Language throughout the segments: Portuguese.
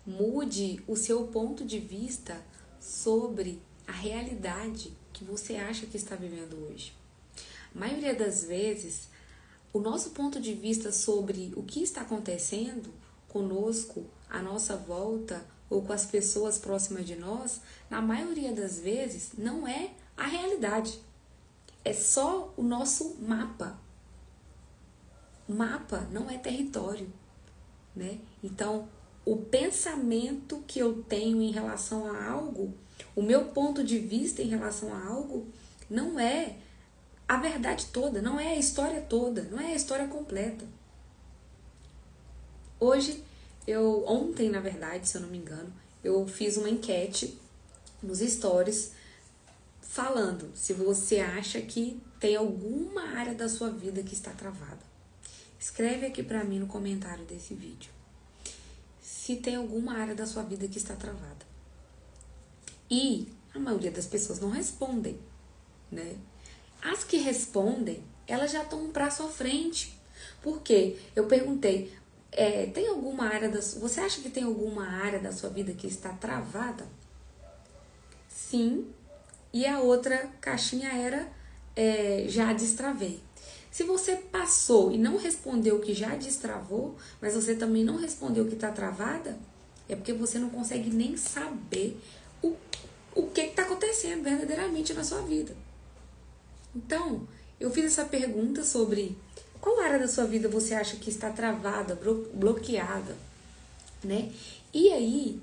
Mude o seu ponto de vista sobre a realidade que você acha que está vivendo hoje. A maioria das vezes, o nosso ponto de vista sobre o que está acontecendo conosco, à nossa volta ou com as pessoas próximas de nós, na maioria das vezes não é a realidade. É só o nosso mapa. Mapa não é território, né? Então, o pensamento que eu tenho em relação a algo, o meu ponto de vista em relação a algo, não é a verdade toda, não é a história toda, não é a história completa. Ontem, na verdade, se eu não me engano, eu fiz uma enquete nos stories falando se você acha que tem alguma área da sua vida que está travada. Escreve aqui pra mim no comentário desse vídeo se tem alguma área da sua vida que está travada. E a maioria das pessoas não respondem, né? As que respondem, elas já estão um passo à frente. Por quê? Eu perguntei, tem alguma área você acha que tem alguma área da sua vida que está travada? Sim. E a outra caixinha era, já destravei. Se você passou e não respondeu que já destravou, mas você também não respondeu que está travada, é porque você não consegue nem saber o que está acontecendo verdadeiramente na sua vida. Então, eu fiz essa pergunta sobre qual área da sua vida você acha que está travada, bloqueada, né? E aí,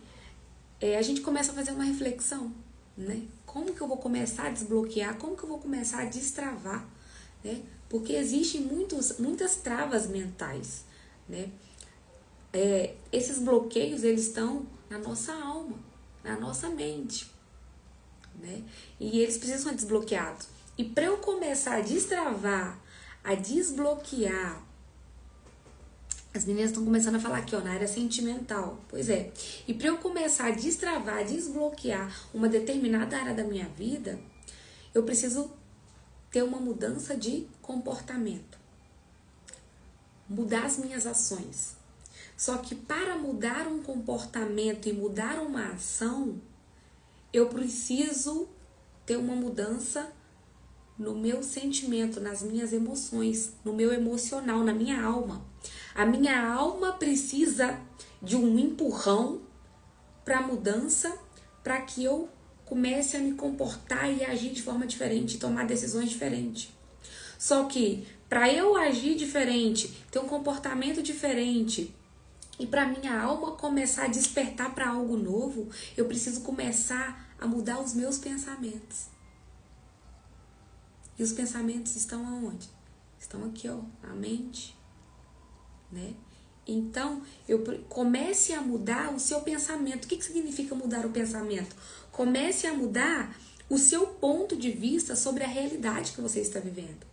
a gente começa a fazer uma reflexão, né? Como que eu vou começar a desbloquear? Como que eu vou começar a destravar, né? Porque existem muitas travas mentais, né? Esses bloqueios, eles estão na nossa alma, na nossa mente, né? E eles precisam ser desbloqueados. E para eu começar a destravar, a desbloquear, as meninas estão começando a falar aqui, ó, na área sentimental. Pois é. E para eu começar a destravar, a desbloquear uma determinada área da minha vida, eu preciso ter uma mudança de comportamento. Mudar as minhas ações. Só que para mudar um comportamento e mudar uma ação, eu preciso ter uma mudança no meu sentimento, nas minhas emoções, no meu emocional, na minha alma. A minha alma precisa de um empurrão para a mudança, para que eu comece a me comportar e agir de forma diferente, tomar decisões diferentes. Só que para eu agir diferente, ter um comportamento diferente e para minha alma começar a despertar para algo novo, eu preciso começar a mudar os meus pensamentos. E os pensamentos estão aonde? Estão aqui, ó, na mente, né? Então, comece a mudar o seu pensamento. O que significa mudar o pensamento? Comece a mudar o seu ponto de vista sobre a realidade que você está vivendo.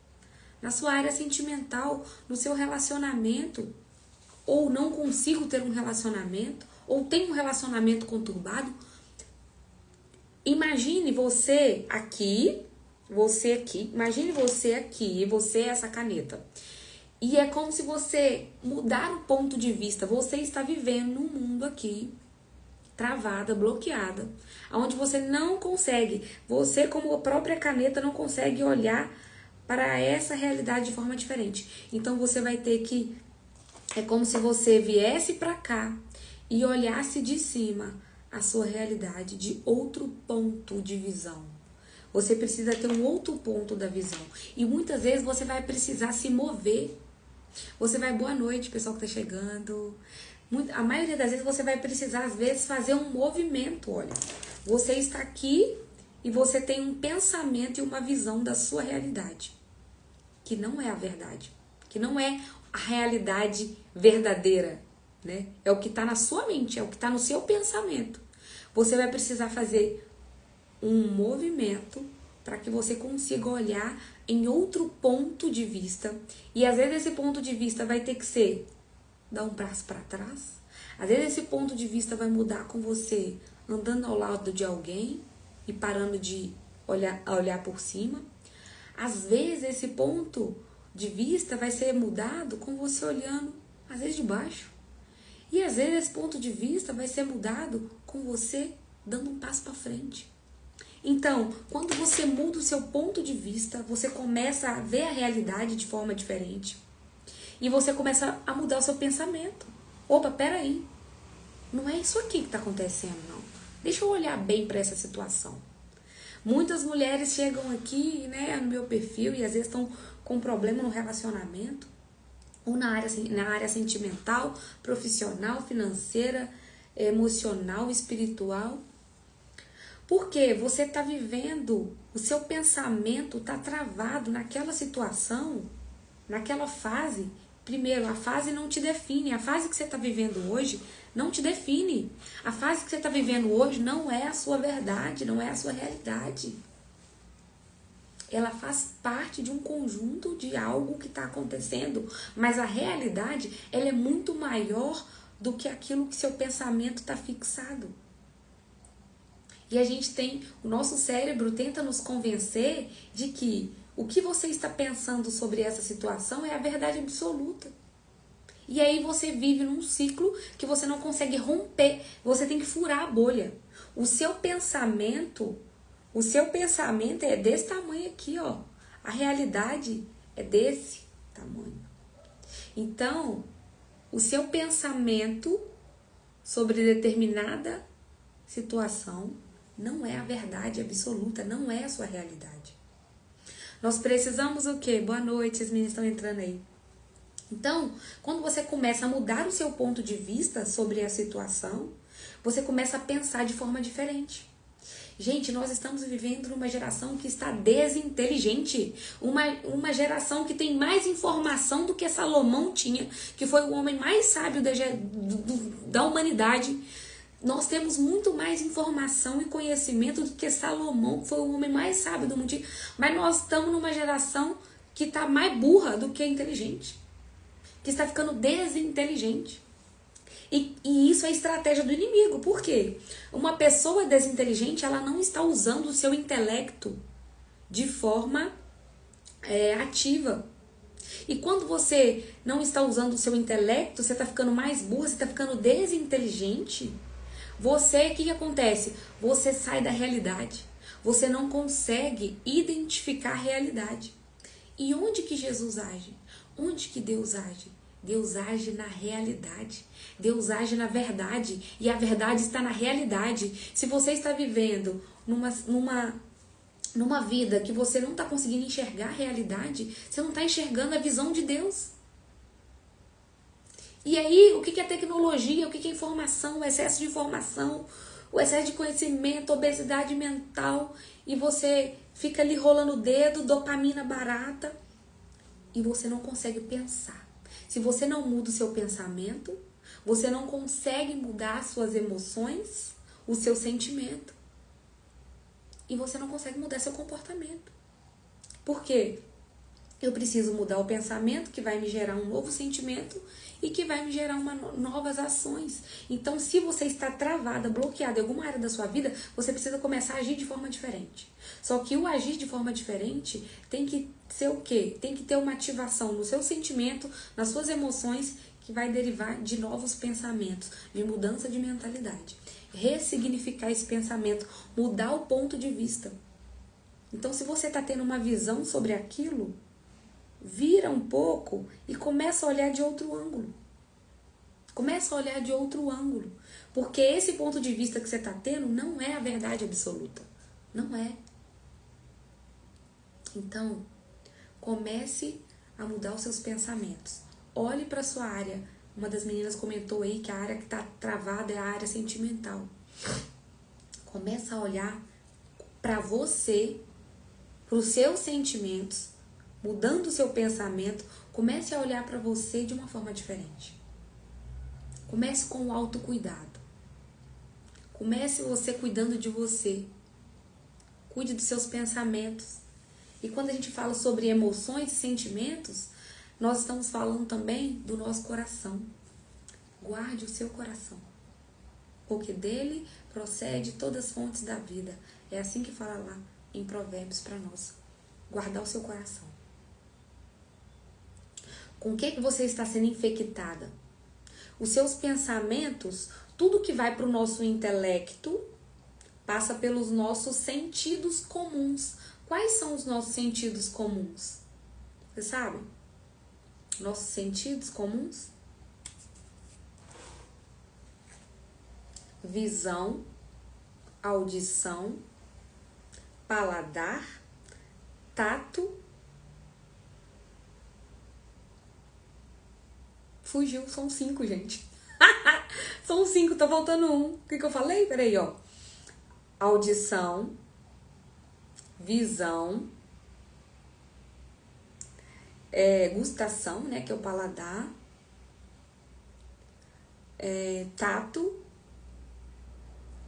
Na sua área sentimental, no seu relacionamento, ou não consigo ter um relacionamento, ou tenho um relacionamento conturbado. Imagine você aqui, imagine você aqui, você essa caneta. E é como se você mudar o ponto de vista. Você está vivendo num mundo aqui, travada, bloqueada, onde você não consegue, você como a própria caneta não consegue olhar para essa realidade de forma diferente. Então você vai ter que, é como se você viesse para cá e olhasse de cima a sua realidade de outro ponto de visão. Você precisa ter um outro ponto da visão. E muitas vezes você vai precisar se mover. Você vai, boa noite, pessoal que tá chegando. A maioria das vezes você vai precisar, às vezes, fazer um movimento, olha. Você está aqui e você tem um pensamento e uma visão da sua realidade. Que não é a verdade. Que não é a realidade verdadeira, né? É o que está na sua mente, é o que está no seu pensamento. Você vai precisar fazer um movimento para que você consiga olhar em outro ponto de vista. E às vezes esse ponto de vista vai ter que ser dar um passo para trás. Às vezes esse ponto de vista vai mudar com você andando ao lado de alguém e parando de olhar por cima. Às vezes esse ponto de vista vai ser mudado com você olhando, às vezes de baixo. E às vezes esse ponto de vista vai ser mudado com você dando um passo para frente. Então, quando você muda o seu ponto de vista, você começa a ver a realidade de forma diferente. E você começa a mudar o seu pensamento. Opa, peraí. Não é isso aqui que está acontecendo, não. Deixa eu olhar bem para essa situação. Muitas mulheres chegam aqui, né, no meu perfil e às vezes estão com problema no relacionamento, ou na área sentimental, profissional, financeira, emocional, espiritual. Porque você está vivendo, o seu pensamento está travado naquela situação, naquela fase. Primeiro, a fase não te define. A fase que você está vivendo hoje não te define. A fase que você está vivendo hoje não é a sua verdade, não é a sua realidade. Ela faz parte de um conjunto de algo que está acontecendo. Mas a realidade, ela é muito maior do que aquilo que seu pensamento está fixado. E a gente o nosso cérebro tenta nos convencer de que o que você está pensando sobre essa situação é a verdade absoluta. E aí você vive num ciclo que você não consegue romper. Você tem que furar a bolha. O seu pensamento é desse tamanho aqui, ó. A realidade é desse tamanho. Então, o seu pensamento sobre determinada situação não é a verdade absoluta, não é a sua realidade. Nós precisamos o quê? Boa noite, as meninas estão entrando aí. Então, quando você começa a mudar o seu ponto de vista sobre a situação, você começa a pensar de forma diferente. Gente, nós estamos vivendo numa geração que está desinteligente. Uma geração que tem mais informação do que Salomão tinha, que foi o homem mais sábio da humanidade. Nós temos muito mais informação e conhecimento do que Salomão, que foi o homem mais sábio do mundo. Mas nós estamos numa geração que está mais burra do que inteligente. Que está ficando desinteligente. E isso é estratégia do inimigo. Por quê? Uma pessoa desinteligente, ela não está usando o seu intelecto de forma ativa. E quando você não está usando o seu intelecto, você está ficando mais burro, você está ficando desinteligente. O que acontece? Você sai da realidade. Você não consegue identificar a realidade. E onde que Jesus age? Onde que Deus age? Deus age na realidade. Deus age na verdade. E a verdade está na realidade. Se você está vivendo numa vida que você não está conseguindo enxergar a realidade, você não está enxergando a visão de Deus. E aí, o que é tecnologia, o que é informação, o excesso de informação, o excesso de conhecimento, obesidade mental, e você fica ali rolando o dedo, dopamina barata, e você não consegue pensar. Se você não muda o seu pensamento, você não consegue mudar as suas emoções, o seu sentimento, e você não consegue mudar seu comportamento. Por quê? Eu preciso mudar o pensamento, que vai me gerar um novo sentimento e que vai me gerar novas ações. Então, se você está travada, bloqueada em alguma área da sua vida, você precisa começar a agir de forma diferente. Só que o agir de forma diferente tem que ser o quê? Tem que ter uma ativação no seu sentimento, nas suas emoções, que vai derivar de novos pensamentos, de mudança de mentalidade. Ressignificar esse pensamento, mudar o ponto de vista. Então, se você está tendo uma visão sobre aquilo, vira um pouco e começa a olhar de outro ângulo. Começa a olhar de outro ângulo. Porque esse ponto de vista que você está tendo não é a verdade absoluta. Não é. Então, comece a mudar os seus pensamentos. Olhe para a sua área. Uma das meninas comentou aí que a área que está travada é a área sentimental. Começa a olhar para você, para os seus sentimentos, mudando o seu pensamento. Comece a olhar para você de uma forma diferente. Comece com o autocuidado. Comece você cuidando de você. Cuide dos seus pensamentos. E quando a gente fala sobre emoções e sentimentos, nós estamos falando também do nosso coração. Guarde o seu coração, porque dele procede todas as fontes da vida. É assim que fala lá em Provérbios para nós. Guardar o seu coração. Com o que você está sendo infectada? Os seus pensamentos, tudo que vai para o nosso intelecto, passa pelos nossos sentidos comuns. Quais são os nossos sentidos comuns? Você sabe? Nossos sentidos comuns? Visão, audição, paladar, tato. Fugiu, são 5, gente. São 5, tá faltando um. O que eu falei? Peraí, ó. Audição, visão, gustação, né, que é o paladar, tato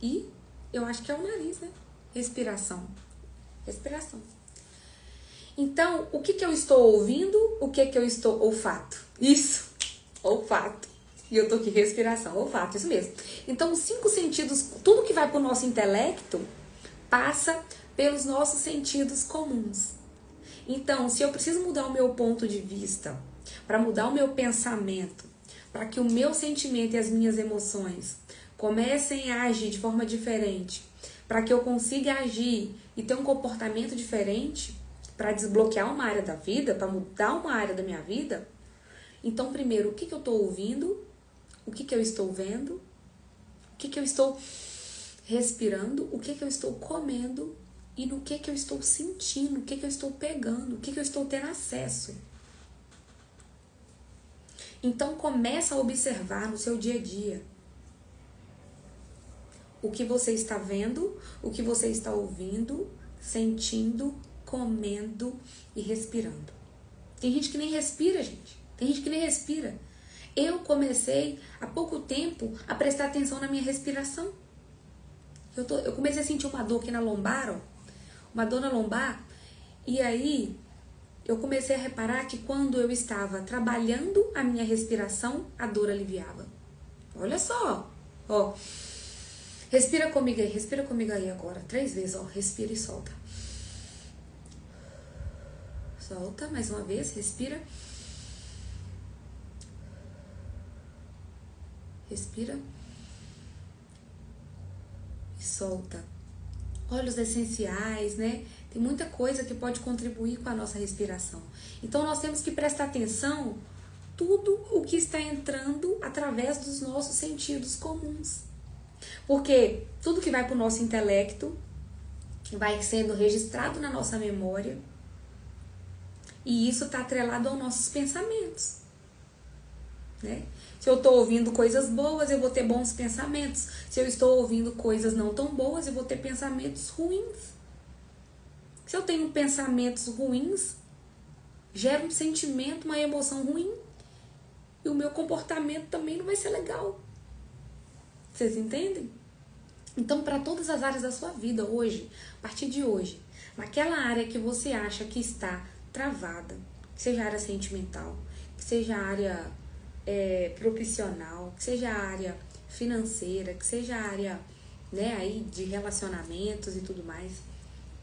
e eu acho que é o nariz, né? Respiração. Então, o que eu estou ouvindo? O que eu estou... Olfato. Isso. Olfato. E eu tô aqui, respiração. Olfato, isso mesmo. Então, os 5 sentidos, tudo que vai pro nosso intelecto, passa pelos nossos sentidos comuns. Então, se eu preciso mudar o meu ponto de vista, para mudar o meu pensamento, para que o meu sentimento e as minhas emoções comecem a agir de forma diferente, para que eu consiga agir e ter um comportamento diferente, para desbloquear uma área da vida, para mudar uma área da minha vida, então, primeiro, o que eu estou ouvindo? O que eu estou vendo? O que eu estou respirando? O que eu estou comendo? E no que eu estou sentindo? O que eu estou pegando? O que eu estou tendo acesso? Então, começa a observar no seu dia a dia o que você está vendo, o que você está ouvindo, sentindo, comendo e respirando. Tem gente que nem respira, gente. Tem gente que nem respira. Eu comecei há pouco tempo a prestar atenção na minha respiração. Eu comecei a sentir uma dor aqui na lombar, ó. Uma dor na lombar. E aí, eu comecei a reparar que quando eu estava trabalhando a minha respiração, a dor aliviava. Olha só, ó. Respira comigo aí agora. 3 vezes, ó. Respira e solta. Solta, mais uma vez, respira. Respira. E solta. Óleos essenciais, né? Tem muita coisa que pode contribuir com a nossa respiração. Então, nós temos que prestar atenção tudo o que está entrando através dos nossos sentidos comuns. Porque tudo que vai para o nosso intelecto vai sendo registrado na nossa memória e isso está atrelado aos nossos pensamentos, né? Se eu estou ouvindo coisas boas, eu vou ter bons pensamentos. Se eu estou ouvindo coisas não tão boas, eu vou ter pensamentos ruins. Se eu tenho pensamentos ruins, gera um sentimento, uma emoção ruim. E o meu comportamento também não vai ser legal. Vocês entendem? Então, para todas as áreas da sua vida hoje, a partir de hoje, naquela área que você acha que está travada, que seja a área sentimental, que seja a área profissional, que seja a área financeira, que seja a área, né, aí de relacionamentos e tudo mais,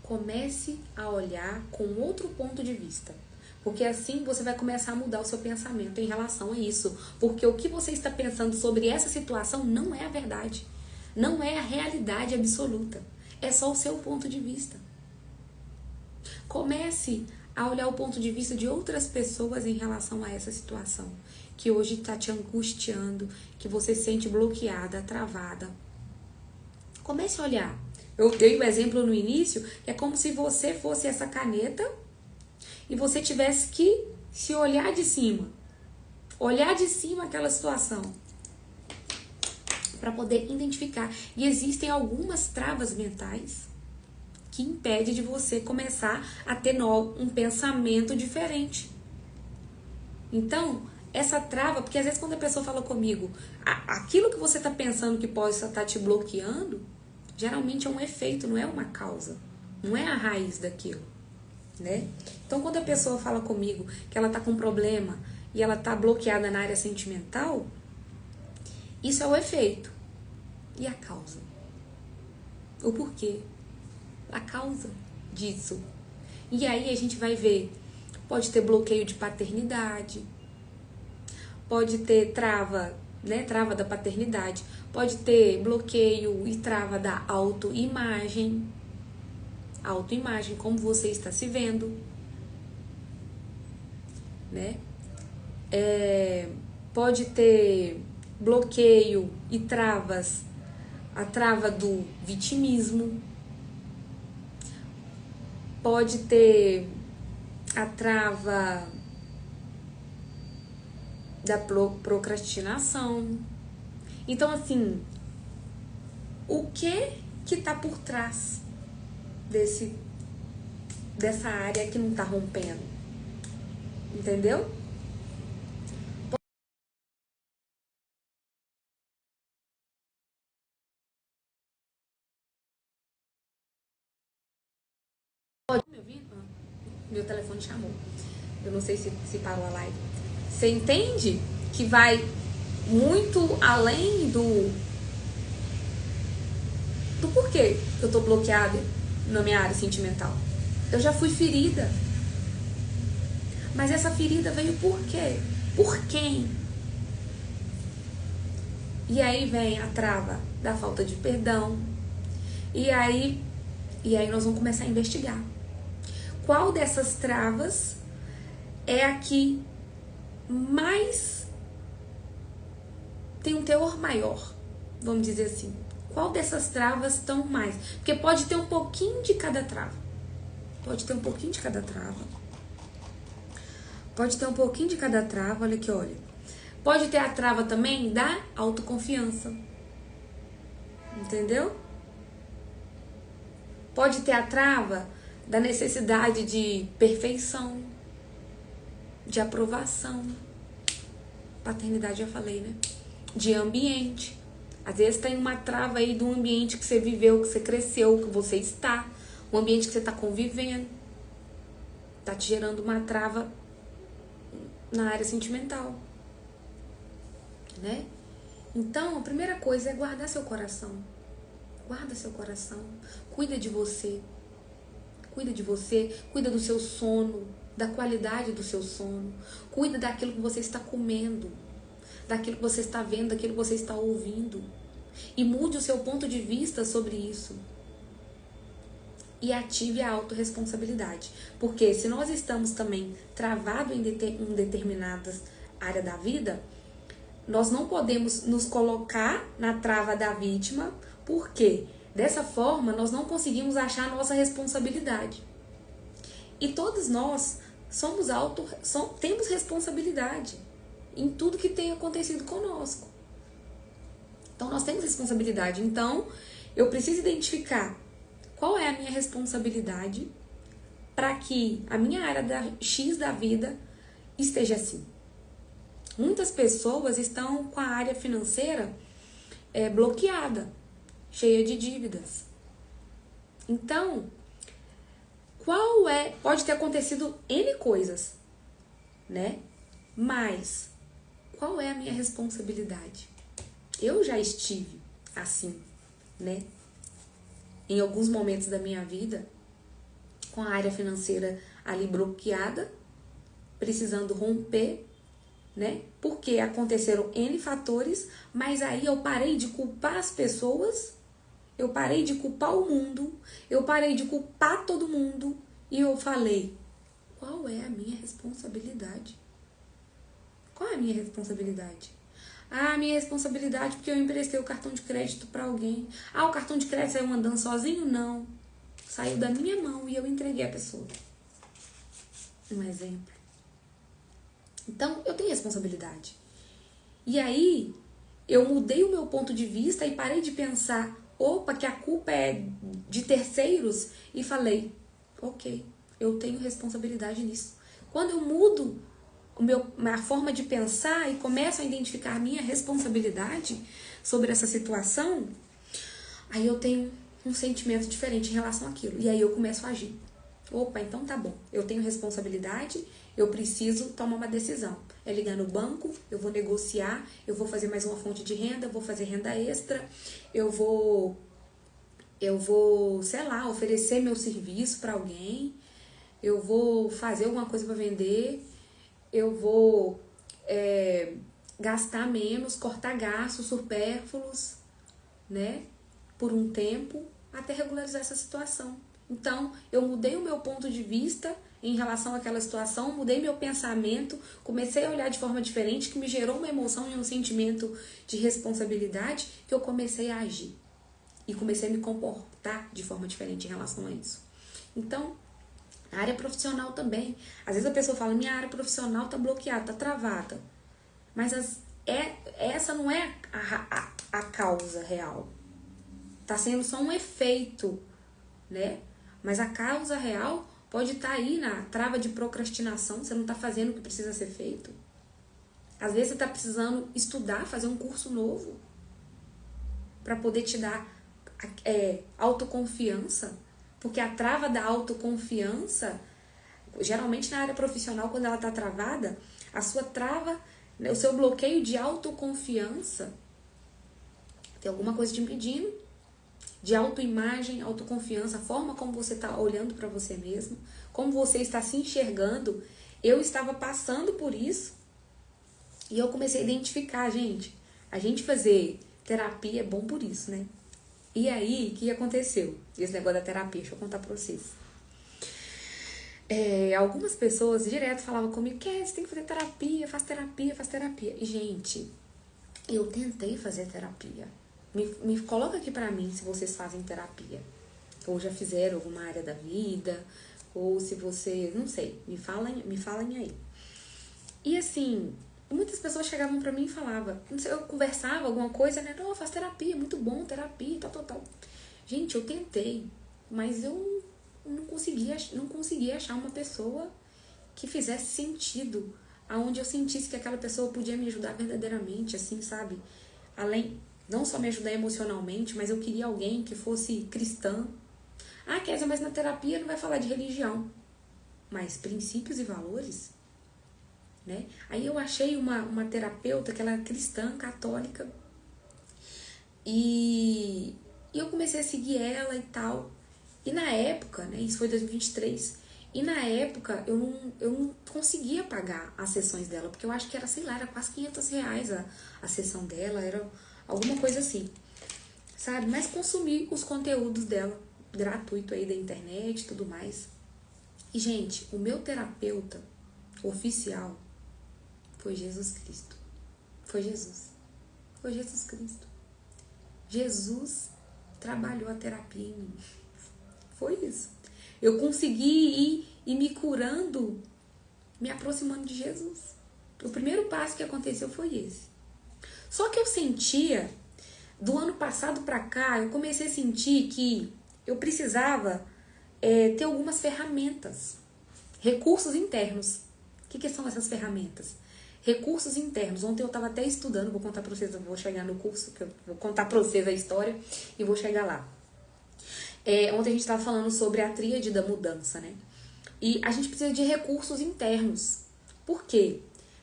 comece a olhar com outro ponto de vista. Porque assim você vai começar a mudar o seu pensamento em relação a isso. Porque o que você está pensando sobre essa situação não é a verdade. Não é a realidade absoluta. É só o seu ponto de vista. Comece a olhar o ponto de vista de outras pessoas em relação a essa situação. Que hoje está te angustiando, que você se sente bloqueada, travada. Comece a olhar. Eu dei o exemplo no início, que é como se você fosse essa caneta e você tivesse que se olhar de cima. Olhar de cima aquela situação. Para poder identificar. E existem algumas travas mentais que impedem de você começar a ter um pensamento diferente. Então, essa trava, porque às vezes quando a pessoa fala comigo, aquilo que você está pensando que pode estar te bloqueando, geralmente é um efeito, não é uma causa. Não é a raiz daquilo, né? Então, quando a pessoa fala comigo que ela está com um problema e ela está bloqueada na área sentimental, isso é o efeito. E a causa? O porquê? A causa disso. E aí a gente vai ver, pode ter bloqueio de paternidade, pode ter trava né? Trava da paternidade. Pode ter bloqueio e trava da autoimagem. Autoimagem, como você está se vendo, né? Pode ter bloqueio e travas, a trava do vitimismo. Pode ter a trava da procrastinação. Então, assim, o que tá por trás dessa área que não tá rompendo? Entendeu? Pode me ouvir? Meu telefone chamou. Eu não sei se parou a live. Você entende que vai muito além do porquê eu tô bloqueada na minha área sentimental. Eu já fui ferida. Mas essa ferida veio por quê? Por quem? E aí vem a trava da falta de perdão. E aí nós vamos começar a investigar. Qual dessas travas é a que mais tem um teor maior? Vamos dizer assim. Qual dessas travas estão mais? Porque pode ter um pouquinho de cada trava. Pode ter um pouquinho de cada trava. Pode ter um pouquinho de cada trava. Olha aqui, olha. Pode ter a trava também da autoconfiança. Entendeu? Pode ter a trava da necessidade de perfeição, de aprovação. Paternidade já falei, né? De ambiente. Às vezes tem uma trava aí do ambiente que você viveu, que você cresceu, que você está. O ambiente que você está convivendo. Tá te gerando uma trava na área sentimental. Né? Então, a primeira coisa é guardar seu coração. Guarda seu coração. Cuida de você. Cuida de você. Cuida do seu sono. Da qualidade do seu sono. Cuida daquilo que você está comendo. Daquilo que você está vendo. Daquilo que você está ouvindo. E mude o seu ponto de vista sobre isso. E ative a autorresponsabilidade. Porque se nós estamos também travados em determinadas áreas da vida, nós não podemos nos colocar na trava da vítima, porque dessa forma nós não conseguimos achar a nossa responsabilidade. E todos nós temos responsabilidade em tudo que tem acontecido conosco. Então nós temos responsabilidade. Então eu preciso identificar qual é a minha responsabilidade para que a minha área X da vida esteja assim. Muitas pessoas estão com a área financeira bloqueada, cheia de dívidas. Então, pode ter acontecido N coisas, né? Mas, qual é a minha responsabilidade? Eu já estive assim, né? Em alguns momentos da minha vida, com a área financeira ali bloqueada, precisando romper, né? Porque aconteceram N fatores, mas aí eu parei de culpar as pessoas, eu parei de culpar o mundo, eu parei de culpar todo mundo e eu falei, qual é a minha responsabilidade? Qual é a minha responsabilidade? Ah, minha responsabilidade porque eu emprestei o cartão de crédito para alguém. Ah, o cartão de crédito saiu andando sozinho? Não. Saiu da minha mão e eu entreguei a pessoa. Um exemplo. Então, eu tenho responsabilidade. E aí, eu mudei o meu ponto de vista e parei de pensar, opa, que a culpa é de terceiros, e falei, ok, eu tenho responsabilidade nisso. Quando eu mudo a forma de pensar e começo a identificar a minha responsabilidade sobre essa situação, aí eu tenho um sentimento diferente em relação àquilo. E aí eu começo a agir. Opa, então tá bom, eu tenho responsabilidade, eu preciso tomar uma decisão. É ligar no banco, eu vou negociar, eu vou fazer mais uma fonte de renda, eu vou fazer renda extra, eu vou, sei lá, oferecer meu serviço para alguém, eu vou fazer alguma coisa para vender, eu vou gastar menos, cortar gastos supérfluos, né? Por um tempo, até regularizar essa situação. Então, eu mudei o meu ponto de vista em relação àquela situação, mudei meu pensamento, comecei a olhar de forma diferente, que me gerou uma emoção e um sentimento de responsabilidade, que eu comecei a agir. E comecei a me comportar de forma diferente em relação a isso. Então, a área profissional também. Às vezes a pessoa fala, minha área profissional tá bloqueada, tá travada. Mas essa não é a causa real. Tá sendo só um efeito, né? Mas a causa real pode estar aí na trava de procrastinação, você não está fazendo o que precisa ser feito. Às vezes você está precisando estudar, fazer um curso novo para poder te dar autoconfiança, porque a trava da autoconfiança, geralmente na área profissional, quando ela está travada, a sua trava, né, o seu bloqueio de autoconfiança, tem alguma coisa te impedindo, de autoimagem, autoconfiança, a forma como você está olhando para você mesmo, como você está se enxergando. Eu estava passando por isso e eu comecei a identificar, gente, a gente fazer terapia é bom por isso, né? E aí, o que aconteceu? Esse negócio da terapia, deixa eu contar pra vocês. Algumas pessoas direto falavam comigo, você tem que fazer terapia, faz terapia, faz terapia. E, gente, eu tentei fazer terapia. Me coloca aqui pra mim se vocês fazem terapia. Ou já fizeram alguma área da vida, ou se você, não sei, me falem aí. E assim, muitas pessoas chegavam pra mim e falavam, não sei, eu conversava alguma coisa, né? Não, eu faço terapia, muito bom, terapia, tal. Gente, eu tentei, mas eu não conseguia achar uma pessoa que fizesse sentido, aonde eu sentisse que aquela pessoa podia me ajudar verdadeiramente, assim, sabe? Além, não só me ajudar emocionalmente, mas eu queria alguém que fosse cristã. Ah, Kézia, mas na terapia não vai falar de religião. Mas princípios e valores, né? Aí eu achei uma terapeuta que ela é cristã, católica, e eu comecei a seguir ela e tal. E na época, né, isso foi 2023, e na época eu não conseguia pagar as sessões dela, porque eu acho que era, sei lá, era quase R$500 a sessão dela, era alguma coisa assim, sabe? Mas consumi os conteúdos dela, gratuito aí da internet e tudo mais. E, gente, o meu terapeuta oficial foi Jesus Cristo. Foi Jesus. Foi Jesus Cristo. Jesus trabalhou a terapia em mim. Foi isso. Eu consegui ir me curando, me aproximando de Jesus. O primeiro passo que aconteceu foi esse. Só que eu sentia, do ano passado pra cá, eu comecei a sentir que eu precisava ter algumas ferramentas, recursos internos. O que são essas ferramentas? Recursos internos. Ontem eu estava até estudando, vou contar pra vocês, eu vou chegar no curso, que eu vou contar pra vocês a história e vou chegar lá. Ontem a gente estava falando sobre a tríade da mudança, né? E a gente precisa de recursos internos. Por quê?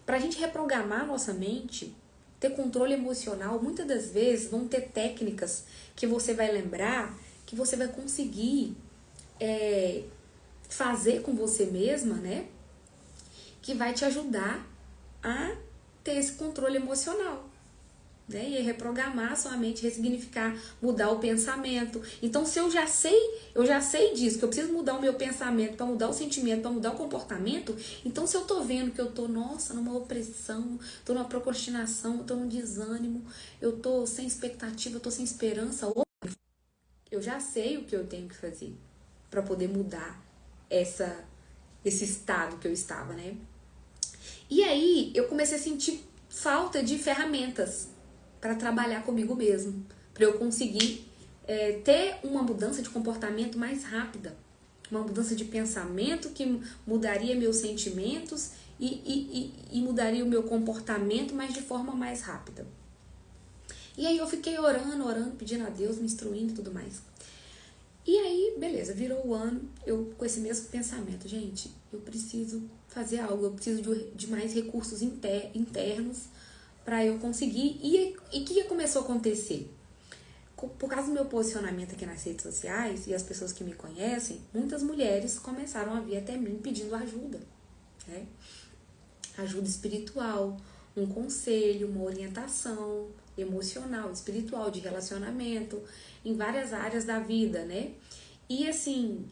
Para a gente reprogramar a nossa mente, ter controle emocional, muitas das vezes vão ter técnicas que você vai lembrar, que você vai conseguir fazer com você mesma, né? Que vai te ajudar a ter esse controle emocional. Né? E reprogramar a sua mente, ressignificar, mudar o pensamento. Então, se eu já sei disso, que eu preciso mudar o meu pensamento para mudar o sentimento, para mudar o comportamento, então se eu tô vendo que eu tô, nossa, numa opressão, tô numa procrastinação, tô num desânimo, eu tô sem expectativa, eu tô sem esperança, eu já sei o que eu tenho que fazer para poder mudar esse estado que eu estava, né? E aí, eu comecei a sentir falta de ferramentas para trabalhar comigo mesmo, para eu conseguir ter uma mudança de comportamento mais rápida, uma mudança de pensamento que mudaria meus sentimentos e mudaria o meu comportamento, mas de forma mais rápida. E aí eu fiquei orando, pedindo a Deus, me instruindo e tudo mais. E aí, beleza, virou o ano, eu com esse mesmo pensamento, gente, eu preciso fazer algo, eu preciso de mais recursos internos para eu conseguir. E o que começou a acontecer? Por causa do meu posicionamento aqui nas redes sociais e as pessoas que me conhecem, muitas mulheres começaram a vir até mim pedindo ajuda, né? Ajuda espiritual, um conselho, uma orientação emocional, espiritual, de relacionamento, em várias áreas da vida, né? E assim,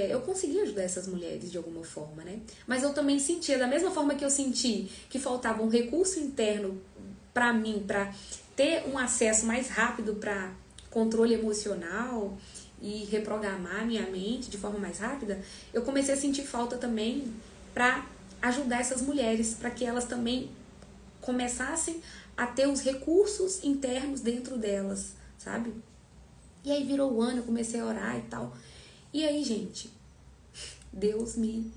eu consegui ajudar essas mulheres de alguma forma, né? Mas eu também sentia, da mesma forma que eu senti que faltava um recurso interno para mim, para ter um acesso mais rápido para controle emocional e reprogramar minha mente de forma mais rápida, eu comecei a sentir falta também para ajudar essas mulheres, para que elas também começassem a ter os recursos internos dentro delas, sabe? E aí virou o ano, eu comecei a orar e tal. E aí, gente, Deus me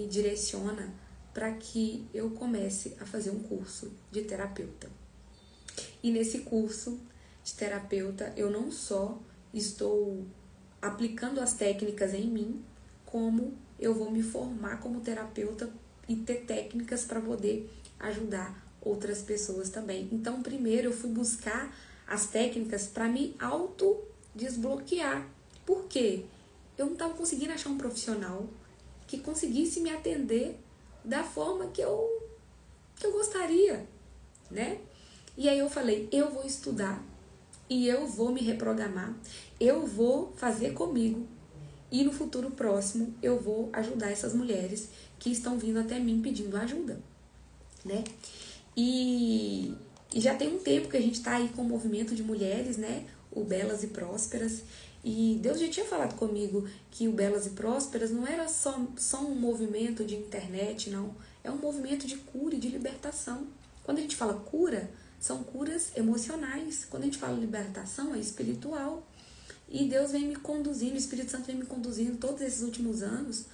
direciona para que eu comece a fazer um curso de terapeuta. E nesse curso de terapeuta, eu não só estou aplicando as técnicas em mim, como eu vou me formar como terapeuta e ter técnicas para poder ajudar outras pessoas também. Então, primeiro eu fui buscar as técnicas para me auto-desbloquear. Por quê? Eu não estava conseguindo achar um profissional que conseguisse me atender da forma que eu gostaria, né? E aí eu falei, eu vou estudar e eu vou me reprogramar, eu vou fazer comigo e no futuro próximo eu vou ajudar essas mulheres que estão vindo até mim pedindo ajuda, né? E já tem um tempo que a gente tá aí com o movimento de mulheres, né? O Belas e Prósperas. E Deus já tinha falado comigo que o Belas e Prósperas não era só um movimento de internet, não. É um movimento de cura e de libertação. Quando a gente fala cura, são curas emocionais. Quando a gente fala libertação, é espiritual. E Deus vem me conduzindo, o Espírito Santo vem me conduzindo todos esses últimos anos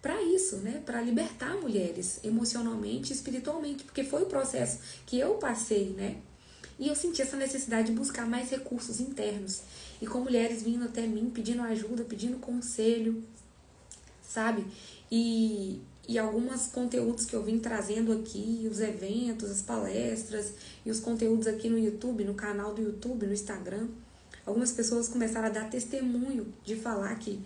para isso, né? Para libertar mulheres emocionalmente e espiritualmente, porque foi o processo que eu passei, né? E eu senti essa necessidade de buscar mais recursos internos. E com mulheres vindo até mim, pedindo ajuda, pedindo conselho, sabe? E alguns conteúdos que eu vim trazendo aqui, os eventos, as palestras e os conteúdos aqui no YouTube, no canal do YouTube, no Instagram. Algumas pessoas começaram a dar testemunho de falar que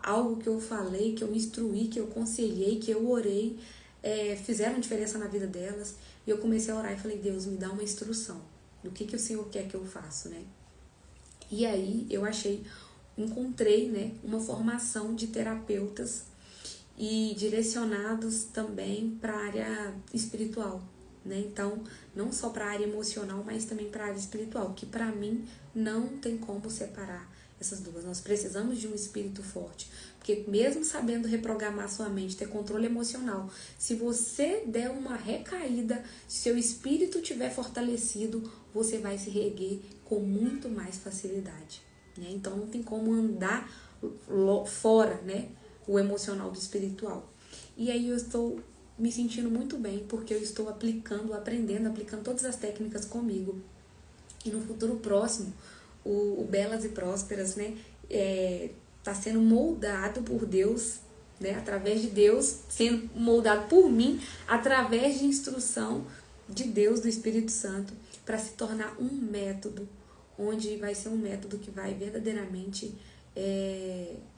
algo que eu falei, que eu instruí, que eu aconselhei, que eu orei, fizeram diferença na vida delas. E eu comecei a orar e falei, Deus, me dá uma instrução do que o Senhor quer que eu faça, né? E aí eu encontrei, né, uma formação de terapeutas e direcionados também para a área espiritual, né? Então, não só para a área emocional, mas também para a área espiritual, que para mim não tem como separar essas duas. Nós precisamos de um espírito forte, porque mesmo sabendo reprogramar sua mente, ter controle emocional, se você der uma recaída, se seu espírito estiver fortalecido, você vai se reerguer com muito mais facilidade, né? Então não tem como andar fora, né, o emocional do espiritual. E aí eu estou me sentindo muito bem, porque eu estou aplicando todas as técnicas comigo. E no futuro próximo, o Belas e Prósperas, né, tá sendo moldado por Deus, né, através de Deus, sendo moldado por mim, através de instrução de Deus, do Espírito Santo, para se tornar um método, onde vai ser um método que vai verdadeiramente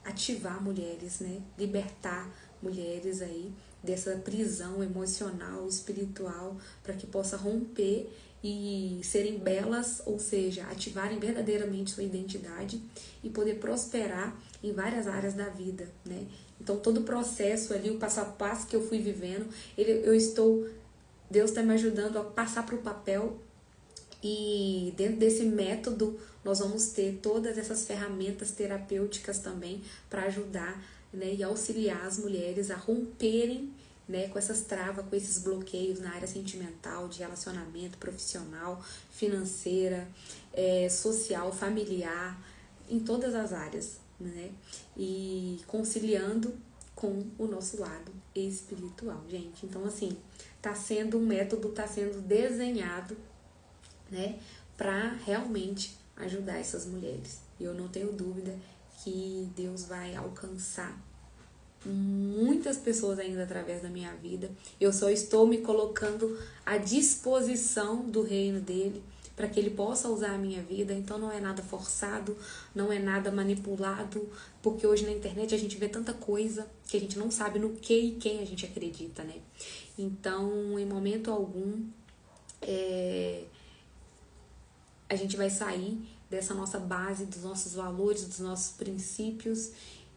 ativar mulheres, né, libertar mulheres aí dessa prisão emocional, espiritual, para que possa romper e serem belas, ou seja, ativarem verdadeiramente sua identidade e poder prosperar em várias áreas da vida, né? Então todo o processo ali, o passo a passo que eu fui vivendo, Deus está me ajudando a passar para o papel, e dentro desse método nós vamos ter todas essas ferramentas terapêuticas também para ajudar, né, e auxiliar as mulheres a romperem, né, com essas travas, com esses bloqueios na área sentimental, de relacionamento, profissional, financeira, social, familiar, em todas as áreas, né, e conciliando com o nosso lado espiritual, gente. Então, assim, tá sendo um método, tá sendo desenhado, né, para realmente ajudar essas mulheres. E eu não tenho dúvida que Deus vai alcançar muitas pessoas ainda através da minha vida. Eu só estou me colocando à disposição do reino dele, para que Ele possa usar a minha vida. Então não é nada forçado, não é nada manipulado, porque hoje na internet a gente vê tanta coisa que a gente não sabe no que e quem a gente acredita, né? Então, em momento algum, a gente vai sair dessa nossa base, dos nossos valores, dos nossos princípios,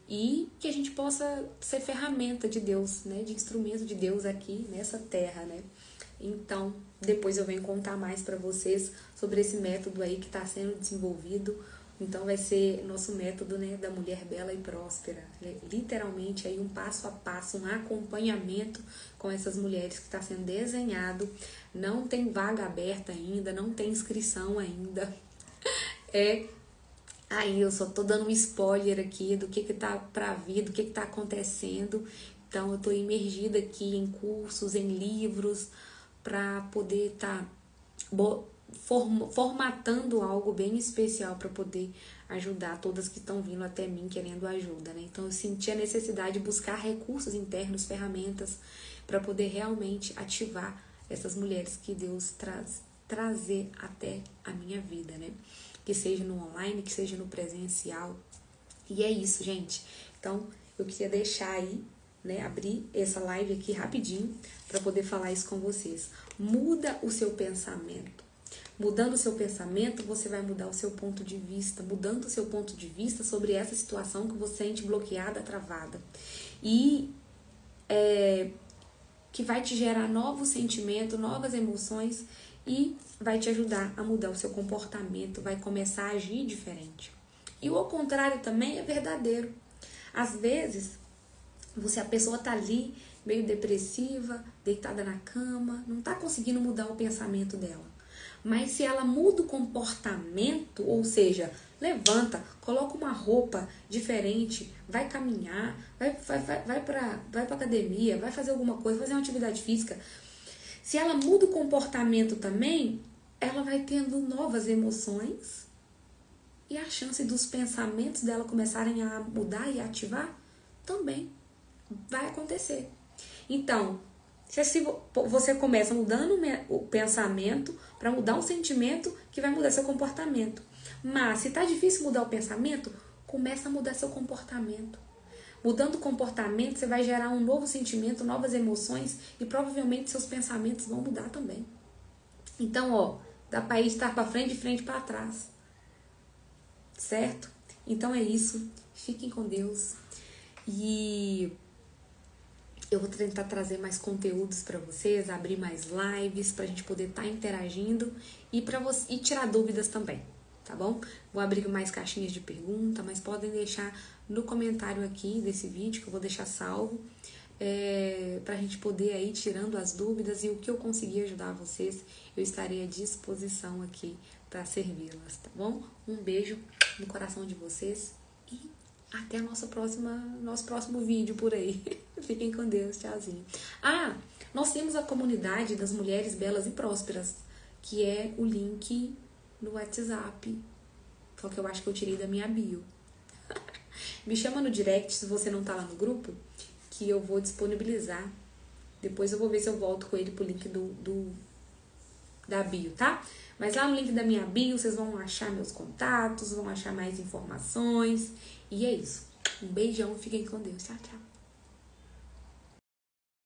e que a gente possa ser ferramenta de Deus, né? De instrumento de Deus aqui nessa terra, né? Então, depois eu venho contar mais para vocês sobre esse método aí que está sendo desenvolvido. Então, vai ser nosso método, né, da mulher bela e próspera. Literalmente, aí um passo a passo, um acompanhamento com essas mulheres que está sendo desenhado. Não tem vaga aberta ainda, não tem inscrição ainda. Aí eu só tô dando um spoiler aqui do que tá pra vir, do que tá acontecendo. Então, eu tô imergida aqui em cursos, em livros, para poder estar formatando algo bem especial para poder ajudar todas que estão vindo até mim querendo ajuda, né? Então eu senti a necessidade de buscar recursos internos, ferramentas para poder realmente ativar essas mulheres que Deus trazer até a minha vida, né? Que seja no online, que seja no presencial. E é isso, gente. Então eu queria deixar aí, né, abrir essa live aqui rapidinho para poder falar isso com vocês. Muda o seu pensamento. Mudando o seu pensamento, você vai mudar o seu ponto de vista. Mudando o seu ponto de vista sobre essa situação que você sente bloqueada, travada. E que vai te gerar novos sentimentos, novas emoções e vai te ajudar a mudar o seu comportamento, vai começar a agir diferente. E o ao contrário também é verdadeiro. Às vezes, a pessoa tá ali meio depressiva, deitada na cama, não tá conseguindo mudar o pensamento dela. Mas se ela muda o comportamento, ou seja, levanta, coloca uma roupa diferente, vai caminhar, vai pra academia, vai fazer alguma coisa, fazer uma atividade física. Se ela muda o comportamento também, ela vai tendo novas emoções e a chance dos pensamentos dela começarem a mudar e ativar também vai acontecer. Então, se você começa mudando o pensamento para mudar um sentimento que vai mudar seu comportamento. Mas se tá difícil mudar o pensamento, começa a mudar seu comportamento. Mudando o comportamento, você vai gerar um novo sentimento, novas emoções e provavelmente seus pensamentos vão mudar também. Então, dá para ir estar para frente e frente para trás. Certo? Então é isso. Fiquem com Deus. E eu vou tentar trazer mais conteúdos para vocês, abrir mais lives pra gente poder estar interagindo e tirar dúvidas também, tá bom? Vou abrir mais caixinhas de pergunta, mas podem deixar no comentário aqui desse vídeo que eu vou deixar salvo, pra gente poder aí tirando as dúvidas e o que eu conseguir ajudar vocês, eu estarei à disposição aqui para servi-las, tá bom? Um beijo no coração de vocês e até nosso próximo vídeo por aí. Fiquem com Deus, tchauzinho. Nós temos a comunidade das mulheres belas e prósperas, que é o link no WhatsApp. Só que eu acho que eu tirei da minha bio. Me chama no direct se você não tá lá no grupo, que eu vou disponibilizar. Depois eu vou ver se eu volto com ele pro link da bio, tá? Mas lá no link da minha bio vocês vão achar meus contatos, vão achar mais informações. E é isso. Um beijão, fiquem com Deus. Tchau, tchau.